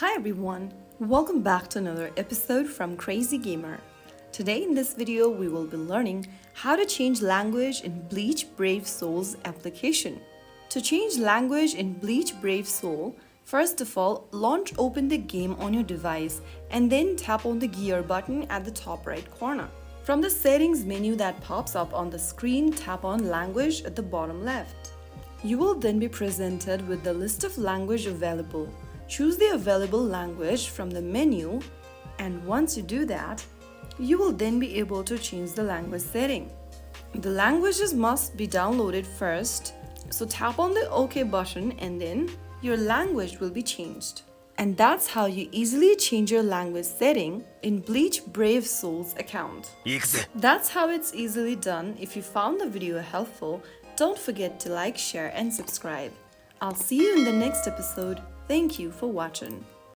Hi everyone, welcome back to another episode from Crazy Gamer. Today in this video we will be learning how to change language in Bleach Brave Souls application. To change language in Bleach Brave Soul, first of all open the game on your device and then tap on the gear button at the top right corner. From the settings menu that pops up on the screen, tap on language at the bottom left. You will then be presented with the list of language available. Choose the available language from the menu, and once you do that, you will then be able to change the language setting. The languages must be downloaded first, so tap on the OK button and then your language will be changed. And that's how you easily change your language setting in Bleach Brave Souls account. That's how it's easily done. If you found the video helpful, don't forget to like, share and subscribe. I'll see you in the next episode. Thank you for watching.